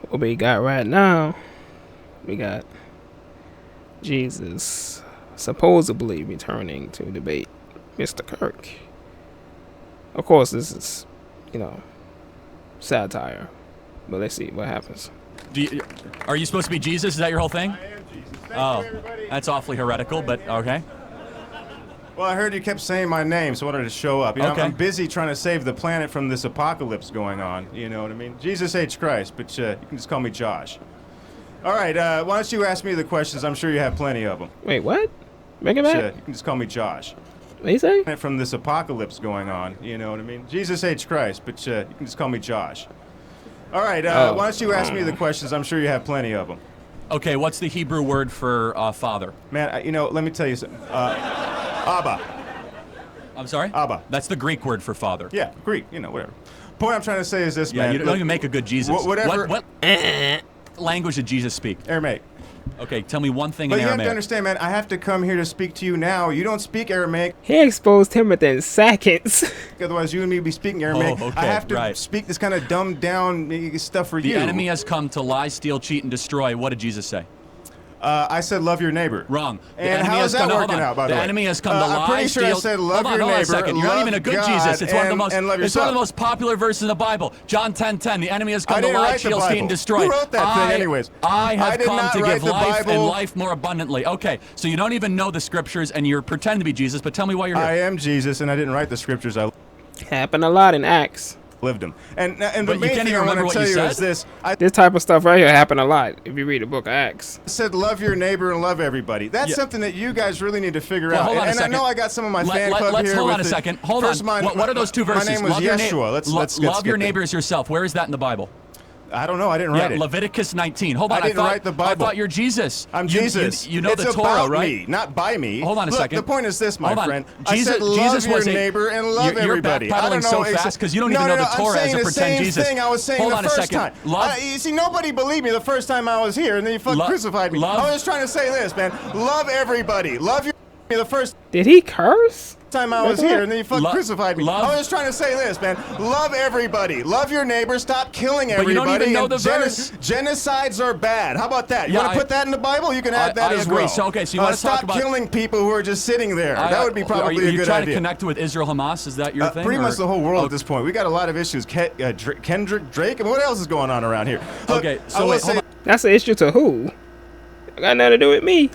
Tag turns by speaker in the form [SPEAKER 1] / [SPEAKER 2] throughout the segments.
[SPEAKER 1] What we got right now, we got Jesus supposedly returning to debate Mr. Kirk. Of course, this is, satire. But let's see what happens.
[SPEAKER 2] Are you supposed to be Jesus? Is that your whole thing?
[SPEAKER 3] I am Jesus. Thank you, everybody.
[SPEAKER 2] That's awfully heretical, but okay.
[SPEAKER 3] Well, I heard you kept saying my name, so I wanted to show up.
[SPEAKER 2] Okay.
[SPEAKER 3] I'm busy trying to save the planet from this apocalypse going on. You know what I mean? Jesus H. Christ, but you can just call me Josh. All right, why don't you ask me the questions? I'm sure you have plenty of them.
[SPEAKER 1] Wait, what? Make it back?
[SPEAKER 3] You can just call me Josh.
[SPEAKER 1] What you say?
[SPEAKER 3] From this apocalypse going on. You know what I mean? Jesus H. Christ, but you can just call me Josh. All right, why don't you ask me the questions? I'm sure you have plenty of them.
[SPEAKER 2] Okay, what's the Hebrew word for father?
[SPEAKER 3] Man, let me tell you something. Abba.
[SPEAKER 2] I'm sorry?
[SPEAKER 3] Abba.
[SPEAKER 2] That's the Greek word for father.
[SPEAKER 3] Yeah, Greek, whatever. Point I'm trying to say is this,
[SPEAKER 2] Yeah,
[SPEAKER 3] man.
[SPEAKER 2] you don't even make a good Jesus.
[SPEAKER 3] Whatever.
[SPEAKER 2] What language did Jesus speak?
[SPEAKER 3] Aramaic.
[SPEAKER 2] Okay, tell me one thing
[SPEAKER 3] But
[SPEAKER 2] in
[SPEAKER 3] you have
[SPEAKER 2] Aramaic.
[SPEAKER 3] to understand, man, I have to come here to speak to you now. You don't speak Aramaic.
[SPEAKER 1] He exposed him within seconds.
[SPEAKER 3] Otherwise, you and me would be speaking Aramaic.
[SPEAKER 2] Oh, okay,
[SPEAKER 3] I have to
[SPEAKER 2] right.
[SPEAKER 3] speak this kind of dumbed down stuff for you.
[SPEAKER 2] The enemy has come to lie, steal, cheat, and destroy. What did Jesus say?
[SPEAKER 3] I said love your neighbor.
[SPEAKER 2] Wrong.
[SPEAKER 3] And how is that working out, by the way?
[SPEAKER 2] The enemy has come to lie,
[SPEAKER 3] I'm pretty sure
[SPEAKER 2] steal...
[SPEAKER 3] I said love
[SPEAKER 2] hold
[SPEAKER 3] your
[SPEAKER 2] on a
[SPEAKER 3] neighbor,
[SPEAKER 2] second. You're not even a good
[SPEAKER 3] love
[SPEAKER 2] Jesus. It's
[SPEAKER 3] God,
[SPEAKER 2] one of the most.
[SPEAKER 3] and love
[SPEAKER 2] It's one of the
[SPEAKER 3] yourself.
[SPEAKER 2] most popular verses in the Bible. John 10:10. The enemy has come
[SPEAKER 3] I
[SPEAKER 2] to
[SPEAKER 3] didn't
[SPEAKER 2] lie,
[SPEAKER 3] write the
[SPEAKER 2] steal, cheat, and
[SPEAKER 3] Bible.
[SPEAKER 2] destroy.
[SPEAKER 3] Who wrote that thing anyways?
[SPEAKER 2] I have
[SPEAKER 3] did
[SPEAKER 2] come
[SPEAKER 3] not
[SPEAKER 2] to
[SPEAKER 3] write
[SPEAKER 2] give
[SPEAKER 3] the
[SPEAKER 2] life and
[SPEAKER 3] Bible.
[SPEAKER 2] life more abundantly. Okay, so you don't even know the scriptures and you're pretending to be Jesus, but tell me why you're here.
[SPEAKER 3] I am Jesus, and I didn't write the scriptures. I
[SPEAKER 1] Happened a lot in Acts.
[SPEAKER 3] lived them. And the
[SPEAKER 2] But you
[SPEAKER 3] main
[SPEAKER 2] can't
[SPEAKER 3] thing
[SPEAKER 2] even
[SPEAKER 3] I want
[SPEAKER 2] remember
[SPEAKER 3] to
[SPEAKER 2] what
[SPEAKER 3] tell
[SPEAKER 2] you
[SPEAKER 3] you
[SPEAKER 2] said?
[SPEAKER 3] is this. I
[SPEAKER 1] This type of stuff right here happened a lot if you read the book of Acts.
[SPEAKER 3] said love your neighbor and love everybody. That's something that you guys really need to figure
[SPEAKER 2] Well,
[SPEAKER 3] out.
[SPEAKER 2] hold on a
[SPEAKER 3] And I
[SPEAKER 2] second.
[SPEAKER 3] know I got some of my fan club
[SPEAKER 2] Let's
[SPEAKER 3] here.
[SPEAKER 2] hold on
[SPEAKER 3] with
[SPEAKER 2] a
[SPEAKER 3] the-
[SPEAKER 2] second. Hold
[SPEAKER 3] First,
[SPEAKER 2] on. What are those two verses?
[SPEAKER 3] My name was
[SPEAKER 2] love your
[SPEAKER 3] Yeshua. Let's get
[SPEAKER 2] love your
[SPEAKER 3] skip
[SPEAKER 2] neighbor as yourself. Where is that in the Bible?
[SPEAKER 3] I don't know. I didn't write it.
[SPEAKER 2] Leviticus 19. Hold on.
[SPEAKER 3] I didn't write the Bible.
[SPEAKER 2] I thought you're Jesus.
[SPEAKER 3] I'm Jesus.
[SPEAKER 2] You know
[SPEAKER 3] it's
[SPEAKER 2] the Torah,
[SPEAKER 3] about
[SPEAKER 2] right?
[SPEAKER 3] me, not by me.
[SPEAKER 2] Hold on a
[SPEAKER 3] Look,
[SPEAKER 2] second.
[SPEAKER 3] The point is this, my
[SPEAKER 2] Hold on.
[SPEAKER 3] friend.
[SPEAKER 2] Jesus,
[SPEAKER 3] I said love
[SPEAKER 2] Jesus
[SPEAKER 3] your
[SPEAKER 2] was
[SPEAKER 3] neighbor and love everybody.
[SPEAKER 2] You're
[SPEAKER 3] I don't
[SPEAKER 2] backpedaling so
[SPEAKER 3] know
[SPEAKER 2] fast because you don't even know the Torah as a pretend
[SPEAKER 3] same
[SPEAKER 2] Jesus.
[SPEAKER 3] thing I was saying
[SPEAKER 2] Hold
[SPEAKER 3] the
[SPEAKER 2] on a
[SPEAKER 3] first
[SPEAKER 2] second.
[SPEAKER 3] time.
[SPEAKER 2] Love,
[SPEAKER 3] You see, nobody believed me the first time I was here, and then you fucking crucified me. I was just trying to say this, man. Love everybody. Love your the first
[SPEAKER 1] Did he curse?
[SPEAKER 3] time I was here, and then you fucking crucified me.
[SPEAKER 2] love-
[SPEAKER 3] I was just trying to say this, man. Love everybody. Love your neighbor. Stop killing everybody.
[SPEAKER 2] you don't even know
[SPEAKER 3] and
[SPEAKER 2] the verse.
[SPEAKER 3] Genocides are bad. How about that? You
[SPEAKER 2] Yeah,
[SPEAKER 3] want to put that in the Bible? You can add that
[SPEAKER 2] I
[SPEAKER 3] as
[SPEAKER 2] agree.
[SPEAKER 3] well.
[SPEAKER 2] So, okay, so you want to
[SPEAKER 3] stop
[SPEAKER 2] talk about...
[SPEAKER 3] killing people who are just sitting there. That would be probably
[SPEAKER 2] are
[SPEAKER 3] a
[SPEAKER 2] you
[SPEAKER 3] good
[SPEAKER 2] trying
[SPEAKER 3] idea.
[SPEAKER 2] to connect with Israel Hamas? Is that your thing?
[SPEAKER 3] Pretty
[SPEAKER 2] or?
[SPEAKER 3] much the whole world at this point. We got a lot of issues. Kendrick, Drake, and what else is going on around here? Look,
[SPEAKER 2] Okay,
[SPEAKER 3] I
[SPEAKER 2] so
[SPEAKER 3] will
[SPEAKER 2] wait,
[SPEAKER 3] say
[SPEAKER 2] hold on.
[SPEAKER 1] That's an issue to who? It got nothing to do with me.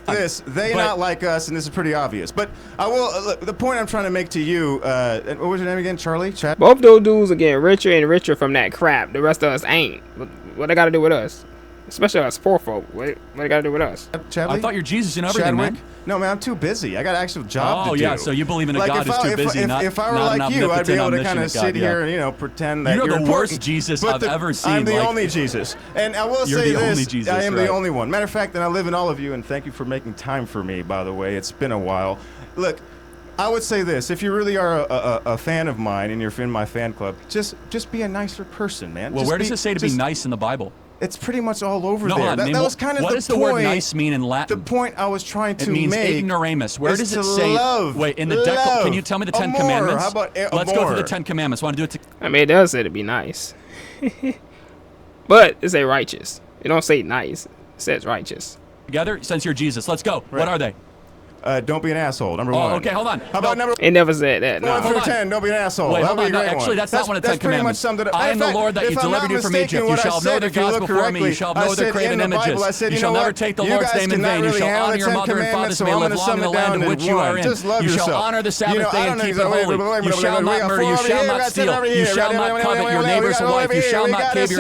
[SPEAKER 3] they not like us, and this is pretty obvious. But I will. Look, the point I'm trying to make to you. What was your name again? Charlie? Chad?
[SPEAKER 1] Both those dudes are getting richer and richer from that crap. The rest of us ain't. What they got to do with us? Especially us poor folk. What they got to do with us?
[SPEAKER 3] Chadley?
[SPEAKER 2] I thought you're Jesus in everything,
[SPEAKER 3] Chadwick?
[SPEAKER 2] man.
[SPEAKER 3] No, man, I'm too busy. I got an actual job to do.
[SPEAKER 2] Oh, yeah, so you believe in a
[SPEAKER 3] like
[SPEAKER 2] God who's too busy,
[SPEAKER 3] if I were
[SPEAKER 2] not
[SPEAKER 3] like
[SPEAKER 2] an
[SPEAKER 3] you, I'd be able to
[SPEAKER 2] omnipotent,
[SPEAKER 3] kind of
[SPEAKER 2] omniscient
[SPEAKER 3] sit
[SPEAKER 2] God,
[SPEAKER 3] here
[SPEAKER 2] yeah.
[SPEAKER 3] and, pretend that
[SPEAKER 2] You're the
[SPEAKER 3] important.
[SPEAKER 2] worst Jesus
[SPEAKER 3] But
[SPEAKER 2] I've ever seen.
[SPEAKER 3] I'm the
[SPEAKER 2] like-
[SPEAKER 3] only Jesus. And I will
[SPEAKER 2] You're
[SPEAKER 3] say
[SPEAKER 2] the
[SPEAKER 3] this.
[SPEAKER 2] only Jesus,
[SPEAKER 3] I am
[SPEAKER 2] right.
[SPEAKER 3] the only one. Matter of fact, and I live in all of you, and thank you for making time for me, by the way. It's been a while. Look, I would say this. If you really are a fan of mine and you're in my fan club, just be a nicer person, man.
[SPEAKER 2] Well,
[SPEAKER 3] Just
[SPEAKER 2] where does it say to be
[SPEAKER 3] just-
[SPEAKER 2] nice in the Bible?
[SPEAKER 3] It's pretty much all over
[SPEAKER 2] No,
[SPEAKER 3] there.
[SPEAKER 2] hold on,
[SPEAKER 3] That
[SPEAKER 2] name
[SPEAKER 3] was kind of
[SPEAKER 2] what
[SPEAKER 3] the
[SPEAKER 2] does the
[SPEAKER 3] point.
[SPEAKER 2] word nice mean in Latin?
[SPEAKER 3] The point I was trying to
[SPEAKER 2] It means
[SPEAKER 3] make
[SPEAKER 2] ignoramus. Where
[SPEAKER 3] is
[SPEAKER 2] does
[SPEAKER 3] to
[SPEAKER 2] it say?
[SPEAKER 3] love,
[SPEAKER 2] Wait, in the
[SPEAKER 3] love.
[SPEAKER 2] can you tell me the Ten
[SPEAKER 3] Amor.
[SPEAKER 2] Commandments?
[SPEAKER 3] How about
[SPEAKER 2] Let's go
[SPEAKER 3] amor?
[SPEAKER 2] through the Ten Commandments. Want to do it?
[SPEAKER 1] I mean, it does say to be nice. But it say righteous. It don't say nice. It says righteous.
[SPEAKER 2] Together? Since you're Jesus, let's go.
[SPEAKER 3] Right.
[SPEAKER 2] What are they?
[SPEAKER 3] Don't be an asshole. Number one.
[SPEAKER 2] Okay, hold on.
[SPEAKER 3] How about number
[SPEAKER 1] It never said that.
[SPEAKER 3] 1
[SPEAKER 1] No.
[SPEAKER 3] through
[SPEAKER 2] Hold on.
[SPEAKER 3] 10? Don't be an asshole.
[SPEAKER 2] Wait,
[SPEAKER 3] That
[SPEAKER 2] hold
[SPEAKER 3] would
[SPEAKER 2] on.
[SPEAKER 3] be a great
[SPEAKER 2] Actually,
[SPEAKER 3] one.
[SPEAKER 2] that's not one of the Ten
[SPEAKER 3] pretty much
[SPEAKER 2] Commandments.
[SPEAKER 3] summed it up.
[SPEAKER 2] I am
[SPEAKER 3] In
[SPEAKER 2] the
[SPEAKER 3] fact,
[SPEAKER 2] Lord that you
[SPEAKER 3] if I'm
[SPEAKER 2] delivered
[SPEAKER 3] not
[SPEAKER 2] you from
[SPEAKER 3] mistaken,
[SPEAKER 2] Egypt. You
[SPEAKER 3] what I
[SPEAKER 2] shall know
[SPEAKER 3] said,
[SPEAKER 2] their
[SPEAKER 3] if you
[SPEAKER 2] gods
[SPEAKER 3] look
[SPEAKER 2] before me. You
[SPEAKER 3] correctly,
[SPEAKER 2] shall
[SPEAKER 3] I
[SPEAKER 2] know their
[SPEAKER 3] said
[SPEAKER 2] graven
[SPEAKER 3] in the Bible,
[SPEAKER 2] images.
[SPEAKER 3] I said,
[SPEAKER 2] You shall
[SPEAKER 3] know
[SPEAKER 2] never
[SPEAKER 3] what?
[SPEAKER 2] take the
[SPEAKER 3] You
[SPEAKER 2] Lord's
[SPEAKER 3] guys
[SPEAKER 2] name in
[SPEAKER 3] cannot
[SPEAKER 2] vain. You
[SPEAKER 3] really
[SPEAKER 2] shall
[SPEAKER 3] handle
[SPEAKER 2] honor
[SPEAKER 3] the
[SPEAKER 2] your
[SPEAKER 3] 10
[SPEAKER 2] mother and father,
[SPEAKER 3] Commandments,
[SPEAKER 2] so may
[SPEAKER 3] so I'm
[SPEAKER 2] live
[SPEAKER 3] gonna
[SPEAKER 2] long
[SPEAKER 3] sum
[SPEAKER 2] in the
[SPEAKER 3] it
[SPEAKER 2] land
[SPEAKER 3] down
[SPEAKER 2] in which
[SPEAKER 3] in
[SPEAKER 2] you are
[SPEAKER 3] one.
[SPEAKER 2] in.
[SPEAKER 3] Just love
[SPEAKER 2] You shall
[SPEAKER 3] yourself.
[SPEAKER 2] honor the Sabbath day and keep it holy. You shall not murder. You shall not steal. You shall not covet your neighbor's wife. You shall not covet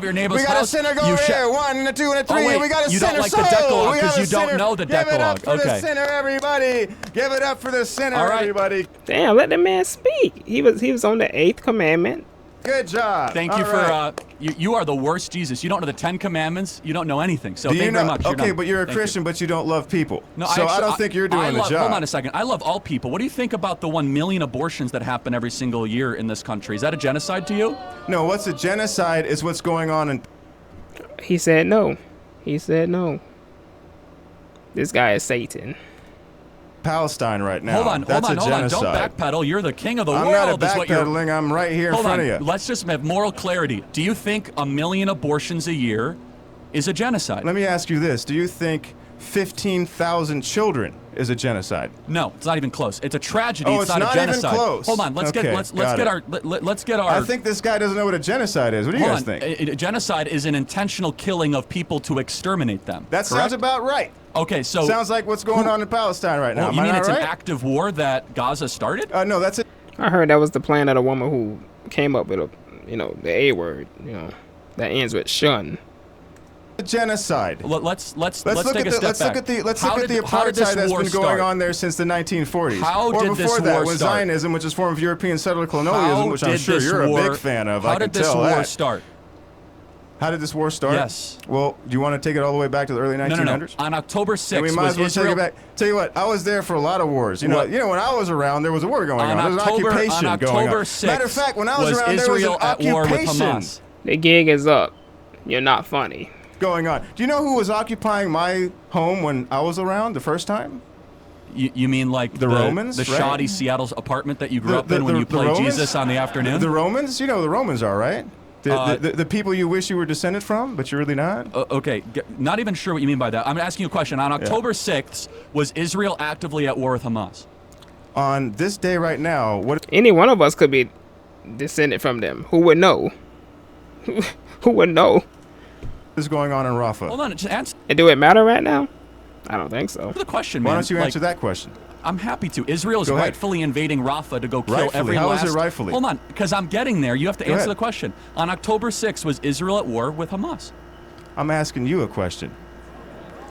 [SPEAKER 2] your neighbor's house. You shall.
[SPEAKER 3] 1, 2, and 3.
[SPEAKER 2] Oh, wait,
[SPEAKER 3] We got a
[SPEAKER 2] you don't
[SPEAKER 3] sinner
[SPEAKER 2] like the
[SPEAKER 3] soul.
[SPEAKER 2] Decalogue
[SPEAKER 3] We got
[SPEAKER 2] because
[SPEAKER 3] a
[SPEAKER 2] you don't
[SPEAKER 3] sinner.
[SPEAKER 2] know the
[SPEAKER 3] Give it up
[SPEAKER 2] Decalogue.
[SPEAKER 3] for the
[SPEAKER 2] Okay.
[SPEAKER 3] sinner, everybody. Give it up for the sinner,
[SPEAKER 2] All right.
[SPEAKER 3] everybody.
[SPEAKER 1] Damn, let the man speak. He was on the 8th commandment.
[SPEAKER 3] Good job.
[SPEAKER 2] Thank
[SPEAKER 3] All
[SPEAKER 2] you for
[SPEAKER 3] right.
[SPEAKER 2] you are the worst Jesus. You don't know the Ten Commandments. You don't know anything. So
[SPEAKER 3] Do
[SPEAKER 2] thank
[SPEAKER 3] you
[SPEAKER 2] you very
[SPEAKER 3] know?
[SPEAKER 2] much. You're
[SPEAKER 3] Okay,
[SPEAKER 2] done.
[SPEAKER 3] but you're a
[SPEAKER 2] Thank
[SPEAKER 3] Christian, but you don't love people.
[SPEAKER 2] No,
[SPEAKER 3] so I
[SPEAKER 2] actually,
[SPEAKER 3] don't think you're doing the
[SPEAKER 2] love,
[SPEAKER 3] job.
[SPEAKER 2] Hold on a second. I love all people. What do you think about the 1 million abortions that happen every single year in this country? Is that a genocide to you?
[SPEAKER 3] No, what's a genocide is what's going on in.
[SPEAKER 1] He said no. He said no. This guy is Satan.
[SPEAKER 3] Palestine right now.
[SPEAKER 2] Hold on.
[SPEAKER 3] That's a genocide.
[SPEAKER 2] Don't backpedal. You're the king of the
[SPEAKER 3] I'm
[SPEAKER 2] world.
[SPEAKER 3] not backpedaling. I'm right here in front of you.
[SPEAKER 2] Let's just have moral clarity. Do you think 1 million abortions a year is a genocide?
[SPEAKER 3] Let me ask you this. Do you think 15,000 children is a genocide?
[SPEAKER 2] No, it's not even close. It's a tragedy.
[SPEAKER 3] Oh,
[SPEAKER 2] it's not a genocide.
[SPEAKER 3] Even close.
[SPEAKER 2] Hold on. Let's get our.
[SPEAKER 3] I think this guy doesn't know what a genocide is. What do you guys think?
[SPEAKER 2] A genocide is an intentional killing of people to exterminate them.
[SPEAKER 3] That sounds about right.
[SPEAKER 2] Okay, so
[SPEAKER 3] sounds like what's going on in Palestine right now.
[SPEAKER 2] You mean it's an active war that Gaza started?
[SPEAKER 3] No, that's it.
[SPEAKER 1] I heard that was the plan of the woman who came up with the A word, that ends with shun.
[SPEAKER 3] Genocide.
[SPEAKER 2] Let's take a step back.
[SPEAKER 3] Let's look at the apartheid that's been going on there since the 1940s.
[SPEAKER 2] How
[SPEAKER 3] or
[SPEAKER 2] did
[SPEAKER 3] before
[SPEAKER 2] this
[SPEAKER 3] that,
[SPEAKER 2] war
[SPEAKER 3] when
[SPEAKER 2] start?
[SPEAKER 3] Zionism, which is a form of European settler colonialism, which I'm sure you're a big fan of.
[SPEAKER 2] How did this war start?
[SPEAKER 3] How did this war start?
[SPEAKER 2] Yes.
[SPEAKER 3] Well, do you want to take it all the way back to the early 1900s?
[SPEAKER 2] No. On October 6th,
[SPEAKER 3] we might as well take it back. Tell you what, I was there for a lot of wars. You know, when I was around, there was a war going on. There was an occupation going on. Matter of fact, when I was around, there was an occupation.
[SPEAKER 1] The gig is up. You're not funny.
[SPEAKER 3] Going on. Do you know who was occupying my home when I was around the first time?
[SPEAKER 2] You mean like
[SPEAKER 3] the Romans?
[SPEAKER 2] The shoddy Seattle's apartment that you grew up in when you played Jesus on the afternoon?
[SPEAKER 3] The Romans? You know who the Romans are, right? The people you wish you were descended from, but you're really not?
[SPEAKER 2] Okay, not even sure what you mean by that. I'm asking you a question. On October 6th, was Israel actively at war with Hamas?
[SPEAKER 3] On this day right now, what?
[SPEAKER 1] Any one of us could be descended from them. Who would know? Who would know?
[SPEAKER 3] What is going on in Rafah?
[SPEAKER 2] Hold on, just answer.
[SPEAKER 1] Do it matter right now? I don't think so.
[SPEAKER 2] The question, man.
[SPEAKER 3] Why don't you answer that question?
[SPEAKER 2] I'm happy to. Israel is rightfully invading Rafah to go kill every last...
[SPEAKER 3] How is it rightfully?
[SPEAKER 2] Hold on, because I'm getting there. You have to answer the question. On October 6th, was Israel at war with Hamas?
[SPEAKER 3] I'm asking you a question.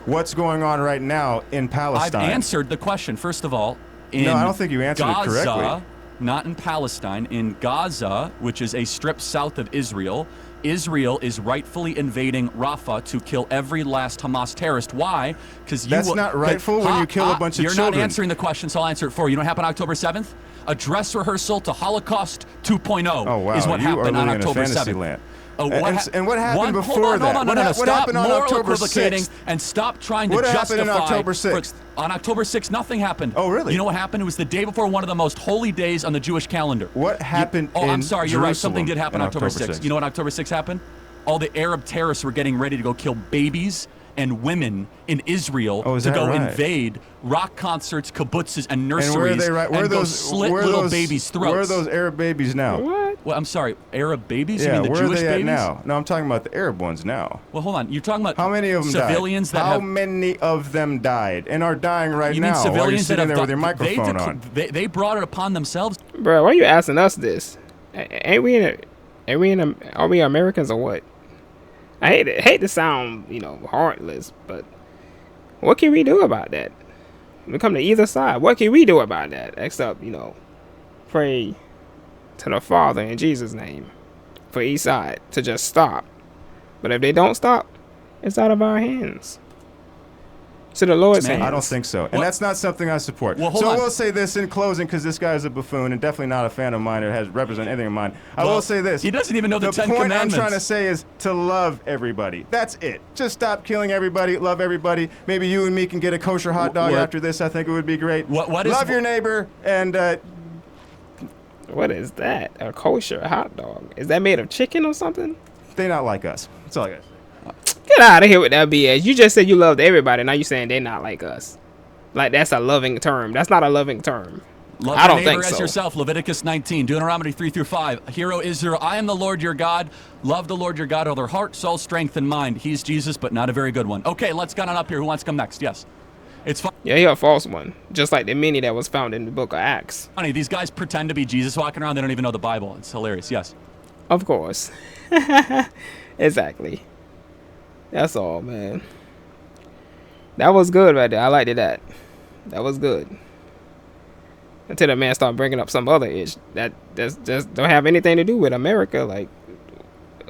[SPEAKER 3] What's going on right now in Palestine?
[SPEAKER 2] I've answered the question. First of all,
[SPEAKER 3] no, I don't think you answered it correctly.
[SPEAKER 2] Not in Palestine. In Gaza, which is a strip south of Israel, Israel is rightfully invading Rafah to kill every last Hamas terrorist. Why? Because
[SPEAKER 3] that's not rightful when you kill a bunch of children.
[SPEAKER 2] You're not answering the question, so I'll answer it for you. You know what happened on October 7th? A dress rehearsal to Holocaust 2.0 is what happened on October 7th.
[SPEAKER 3] And what happened before that? What happened on October 6th?
[SPEAKER 2] And stop trying to
[SPEAKER 3] justify.
[SPEAKER 2] What happened
[SPEAKER 3] on October 6th?
[SPEAKER 2] On October 6th, nothing happened.
[SPEAKER 3] Oh, really?
[SPEAKER 2] You know what happened? It was the day before one of the most holy days on the Jewish calendar.
[SPEAKER 3] What happened in
[SPEAKER 2] I'm sorry, you're right. Something did happen on October 6th.
[SPEAKER 3] 6th.
[SPEAKER 2] You know what October 6th happened? All the Arab terrorists were getting ready to go kill babies and women in Israel to go invade rock concerts, kibbutzes, and nurseries and go slit little babies' throats.
[SPEAKER 3] Where are those Arab babies now?
[SPEAKER 1] What?
[SPEAKER 2] Well, I'm sorry, Arab babies?
[SPEAKER 3] Yeah,
[SPEAKER 2] you mean the Jewish babies?
[SPEAKER 3] Now? No, I'm talking about the Arab ones now.
[SPEAKER 2] Well, hold on. You're talking about
[SPEAKER 3] how many of them
[SPEAKER 2] civilians
[SPEAKER 3] died? How many of them died and are dying right now?
[SPEAKER 2] You mean civilians
[SPEAKER 3] that
[SPEAKER 2] have
[SPEAKER 3] there with your microphone on?
[SPEAKER 2] They brought it upon themselves.
[SPEAKER 1] Bro, why are you asking us this? Are we Americans or what? I hate to sound, heartless, but what can we do about that? We come to either side. What can we do about that? Except, pray to the Father in Jesus' name for each side to just stop. But if they don't stop, it's out of our hands. To the Lord's hands.
[SPEAKER 3] I don't think so. And that's not something I support.
[SPEAKER 2] Well,
[SPEAKER 3] I will say this in closing, because this guy is a buffoon and definitely not a fan of mine or has represent anything of mine. I will say this.
[SPEAKER 2] He doesn't even know the Ten
[SPEAKER 3] Commandments. The point
[SPEAKER 2] Commandments.
[SPEAKER 3] I'm trying to say is to love everybody. That's it. Just stop killing everybody. Love everybody. Maybe you and me can get a kosher hot dog after this. I think it would be great. Love your neighbor and...
[SPEAKER 1] what is that? A kosher hot dog? Is that made of chicken or something?
[SPEAKER 3] They not like us. That's all I got to say.
[SPEAKER 1] Get out of here with that BS. You just said you loved everybody. Now you saying they're not like us. Like, that's a loving term. That's not a loving term.
[SPEAKER 2] Love
[SPEAKER 1] I don't
[SPEAKER 2] your neighbor
[SPEAKER 1] think so.
[SPEAKER 2] As yourself. Leviticus 19, Deuteronomy 3-5. Hear, O Israel, I am the Lord your God. Love the Lord your God with their heart, soul, strength, and mind. He's Jesus, but not a very good one. Okay, let's get on up here. Who wants to come next? Yes. It's fun.
[SPEAKER 1] Yeah, you're a false one. Just like the many that was found in the book of Acts.
[SPEAKER 2] Funny, these guys pretend to be Jesus walking around. They don't even know the Bible. It's hilarious. Yes.
[SPEAKER 1] Of course. Exactly. That's all, man. That was good right there. I liked that. That was good. Until the man started bringing up some other ish that just don't have anything to do with America, like,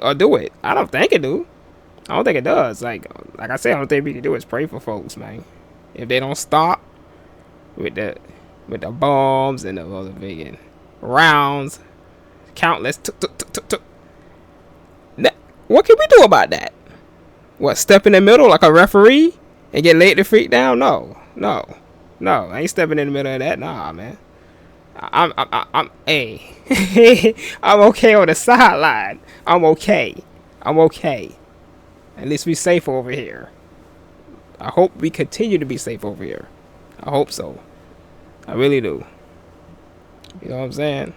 [SPEAKER 1] or do it. I don't think it do. I don't think it does. Like I said, I don't think we can do is pray for folks, man. If they don't stop with the bombs and the other vegan rounds, countless. What can we do about that? What, step in the middle like a referee and get laid the freak down? No. No, I ain't stepping in the middle of that. Nah, man. Hey, I'm okay on the sideline. I'm okay. At least we safe over here. I hope we continue to be safe over here. I hope so. I really do. You know what I'm saying?